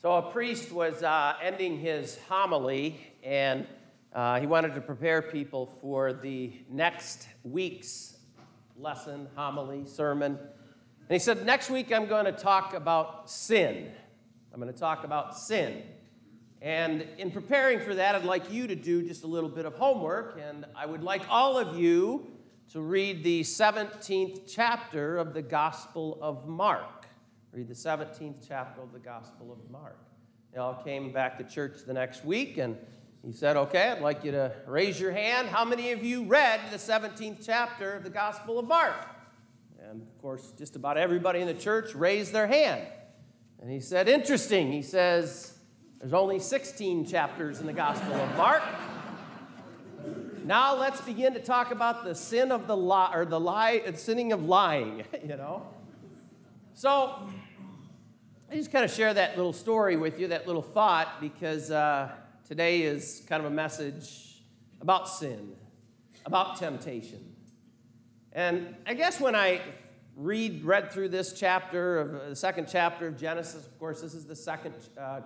So a priest was ending his homily, and he wanted to prepare people for the next week's lesson, homily, sermon. And he said, next week I'm going to talk about sin. I'm going to talk about sin. And in preparing for that, I'd like you to do just a little bit of homework, and I would like all of you to read the 17th chapter of the Gospel of Mark. Read the 17th chapter of the Gospel of Mark. They all came back to church the next week, and he said, okay, I'd like you to raise your hand. How many of you read the 17th chapter of the Gospel of Mark? And, of course, just about everybody in the church raised their hand. And he said, interesting. He says, there's only 16 chapters in the Gospel of Mark. Now let's begin to talk about the sin of the lie, or the sinning of lying, you know. So I just kind of share that little story with you, that little thought, because today is kind of a message about sin, about temptation. And I guess when I read through this chapter, of the second chapter of Genesis, of course, this is the second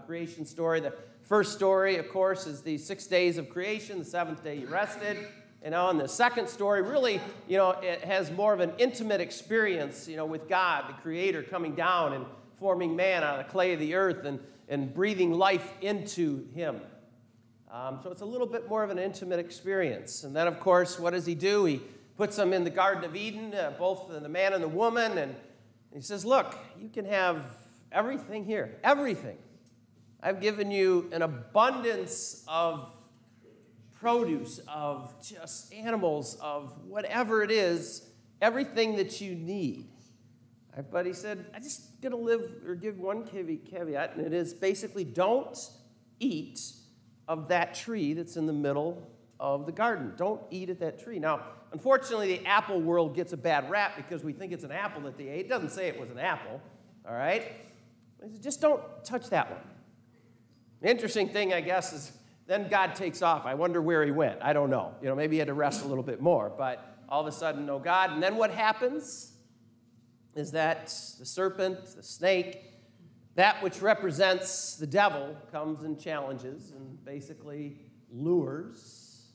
creation story. The first story, of course, is the 6 days of creation. The seventh day he rested. And the second story, really, it has more of an intimate experience, with God, the Creator, coming down and forming man out of the clay of the earth and breathing life into him. So it's a little bit more of an intimate experience. And then, of course, what does he do? He puts them in the Garden of Eden, both the man and the woman, and he says, look, you can have everything here, everything. I've given you an abundance of produce, of just animals, of whatever it is, everything that you need. But he said, I'm just going to give one caveat, and it is basically don't eat of that tree that's in the middle of the garden. Don't eat at that tree. Now, unfortunately, the apple world gets a bad rap because we think it's an apple that they ate. It doesn't say it was an apple, all right? He said, just don't touch that one. The interesting thing, I guess, is then God takes off. I wonder where he went. I don't know. Maybe he had to rest a little bit more. But all of a sudden, no God. And then what happens is that the serpent, the snake, that which represents the devil, comes and challenges and basically lures,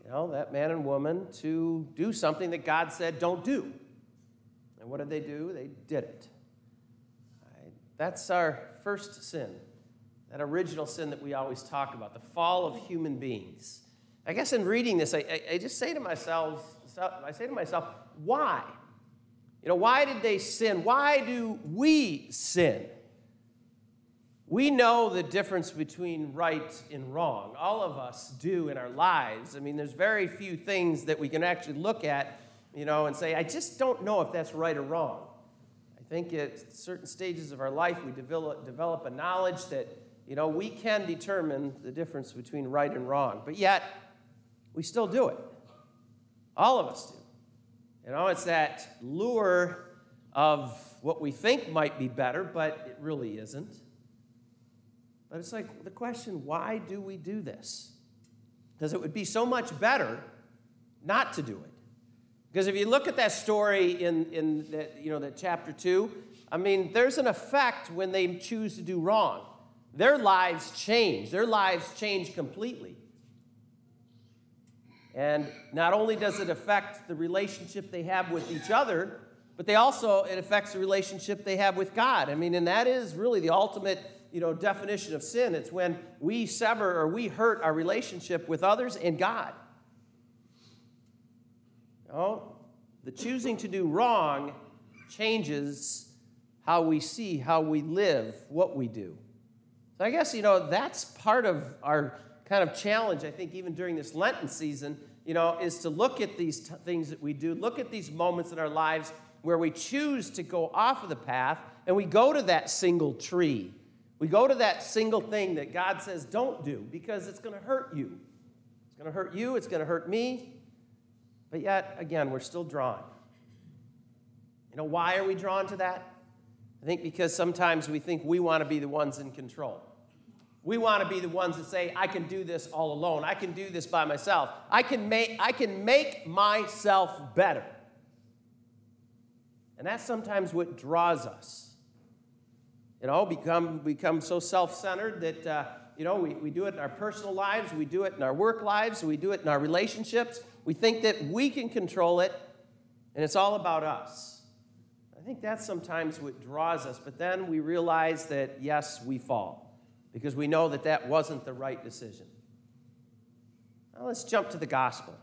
that man and woman to do something that God said don't do. And what did they do? They did it. Right? That's our first sin. That original sin that we always talk about, the fall of human beings. I guess in reading this, I just say to myself, why? Why did they sin? Why do we sin? We know the difference between right and wrong. All of us do in our lives. There's very few things that we can actually look at, and say, I just don't know if that's right or wrong. I think at certain stages of our life, we develop a knowledge that we can determine the difference between right and wrong, but yet we still do it. All of us do. It's that lure of what we think might be better, but it really isn't. But it's like the question, why do we do this? Because it would be so much better not to do it. Because if you look at that story in that chapter 2, there's an effect when they choose to do wrong. Their lives change. Their lives change completely. And not only does it affect the relationship they have with each other, but it affects the relationship they have with God. And that is really the ultimate, definition of sin. It's when we sever or we hurt our relationship with others and God. The choosing to do wrong changes how we see, how we live, what we do. So I guess, that's part of our kind of challenge, I think, even during this Lenten season, is to look at these things that we do, look at these moments in our lives where we choose to go off of the path and we go to that single tree. We go to that single thing that God says don't do because it's going to hurt you. It's going to hurt you. It's going to hurt me. But yet, again, we're still drawn. Why are we drawn to that? I think because sometimes we think we want to be the ones in control. We want to be the ones that say, I can do this all alone. I can do this by myself. I can make myself better. And that's sometimes what draws us. become so self-centered that, we do it in our personal lives, we do it in our work lives, we do it in our relationships. We think that we can control it, and it's all about us. I think that's sometimes what draws us, but then we realize that, yes, we fall, because we know that that wasn't the right decision. Now let's jump to the gospel.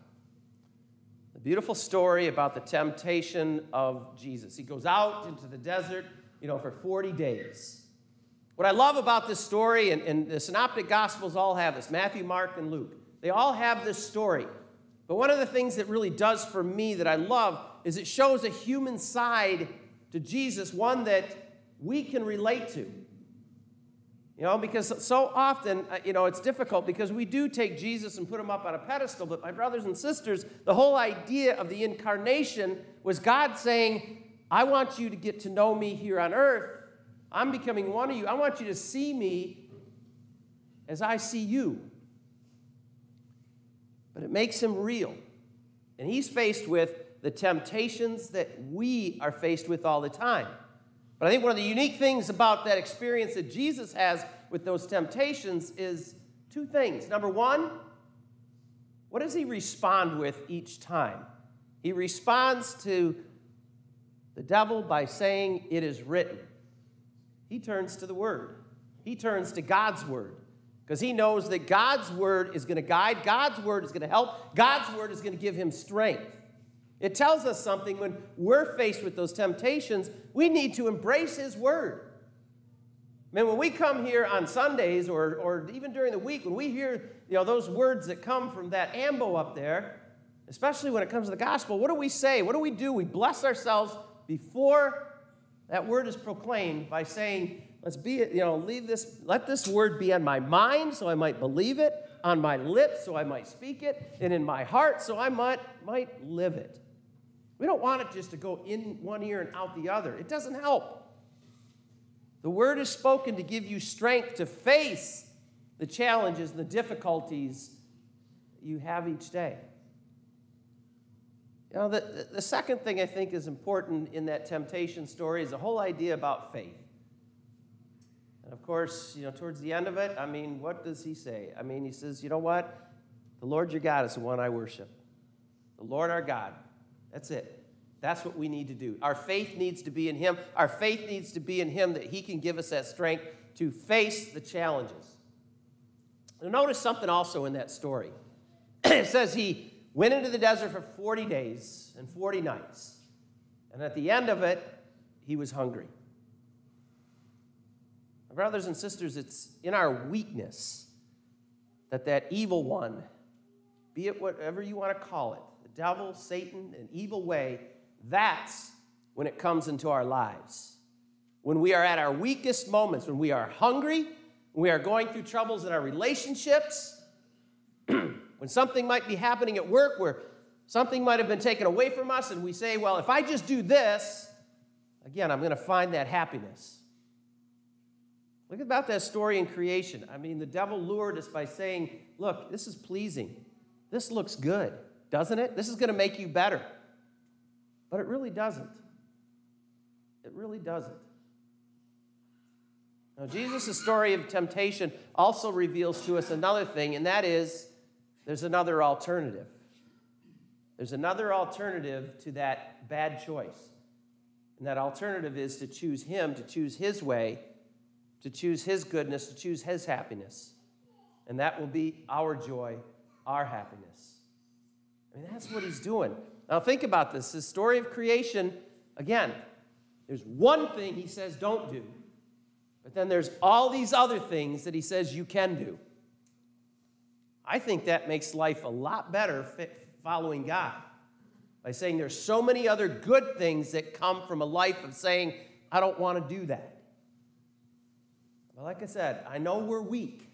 The beautiful story about the temptation of Jesus. He goes out into the desert, for 40 days. What I love about this story, and the Synoptic Gospels all have this, Matthew, Mark, and Luke. They all have this story. But one of the things that really does for me that I love is it shows a human side to Jesus, one that we can relate to. Because so often, it's difficult because we do take Jesus and put him up on a pedestal. But my brothers and sisters, the whole idea of the incarnation was God saying, I want you to get to know me here on earth. I'm becoming one of you. I want you to see me as I see you. But it makes him real. And he's faced with the temptations that we are faced with all the time. But I think one of the unique things about that experience that Jesus has with those temptations is two things. Number one, what does he respond with each time? He responds to the devil by saying, it is written. He turns to the Word. He turns to God's Word because he knows that God's Word is going to guide, God's Word is going to help, God's Word is going to give him strength. It tells us something when we're faced with those temptations, we need to embrace his Word. When we come here on Sundays or even during the week, when we hear those words that come from that ambo up there, especially when it comes to the gospel, what do we say? What do? We bless ourselves before that word is proclaimed by saying, let this word be on my mind so I might believe it, on my lips so I might speak it, and in my heart so I might live it. We don't want it just to go in one ear and out the other. It doesn't help. The word is spoken to give you strength to face the challenges and the difficulties you have each day. The second thing I think is important in that temptation story is the whole idea about faith. And of course, towards the end of it, what does he say? He says, you know what? The Lord your God is the one I worship. The Lord our God. That's it. That's what we need to do. Our faith needs to be in him. Our faith needs to be in him that he can give us that strength to face the challenges. Now, notice something also in that story. It says he went into the desert for 40 days and 40 nights. And at the end of it, he was hungry. My brothers and sisters, it's in our weakness that evil one, be it whatever you want to call it, the devil, Satan, an evil way, that's when it comes into our lives. When we are at our weakest moments, when we are hungry, when we are going through troubles in our relationships, when something might be happening at work where something might have been taken away from us and we say, well, if I just do this, again, I'm going to find that happiness. Look about that story in creation. The devil lured us by saying, look, this is pleasing. This looks good, doesn't it? This is going to make you better. But it really doesn't. It really doesn't. Now, Jesus' story of temptation also reveals to us another thing, and that is there's another alternative. There's another alternative to that bad choice. And that alternative is to choose him, to choose his way, to choose his goodness, to choose his happiness. And that will be our joy, our happiness. That's what he's doing. Now think about this. This story of creation, again, there's one thing he says don't do. But then there's all these other things that he says you can do. I think that makes life a lot better following God. By saying there's so many other good things that come from a life of saying, I don't want to do that. Well, like I said, I know we're weak.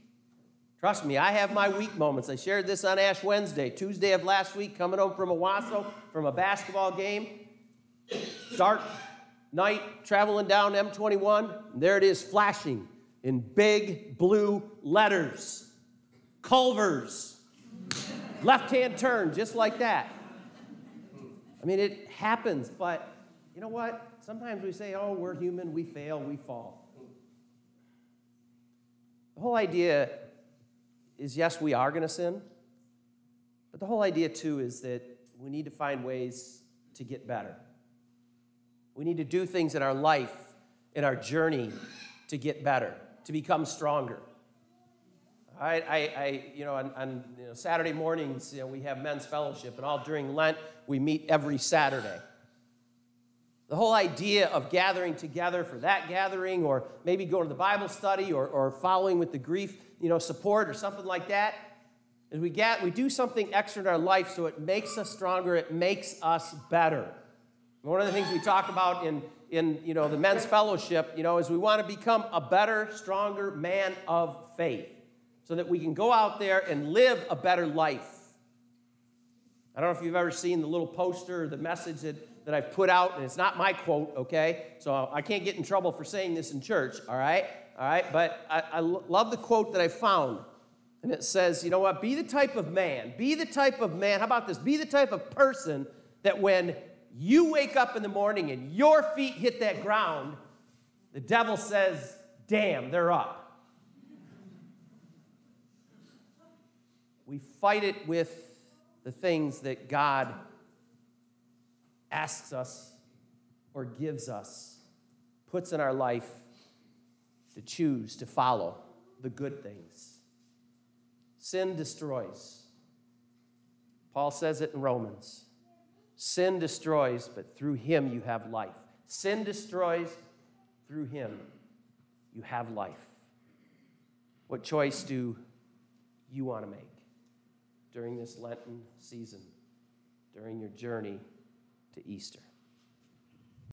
Trust me, I have my weak moments. I shared this on Ash Wednesday, Tuesday of last week, coming home from Owasso from a basketball game. Dark night, traveling down M21, and there it is flashing in big blue letters. Culver's. Left-hand turn, just like that. It happens, but you know what? Sometimes we say, oh, we're human, we fail, we fall. The whole idea is, yes, we are going to sin, but the whole idea, too, is that we need to find ways to get better. We need to do things in our life, in our journey, to get better, to become stronger. All right, on Saturday mornings, we have men's fellowship, and all during Lent, we meet every Saturday. The whole idea of gathering together for that gathering, or maybe going to the Bible study, or following with the grief, support, or something like that, is we do something extra in our life so it makes us stronger, it makes us better. And one of the things we talk about in the men's fellowship, is we want to become a better, stronger man of faith, so that we can go out there and live a better life. I don't know if you've ever seen the little poster or the message that I've put out, and it's not my quote, okay? So I can't get in trouble for saying this in church, all right? But I love the quote that I found, and it says, you know what, be the type of man, how about this? Be the type of person that when you wake up in the morning and your feet hit that ground, the devil says, damn, they're up. We fight it with the things that God asks us or gives us, puts in our life to choose to follow the good things. Sin destroys. Paul says it in Romans. Sin destroys, but through him you have life. Sin destroys, through him you have life. What choice do you want to make during this Lenten season, during your journey to Easter?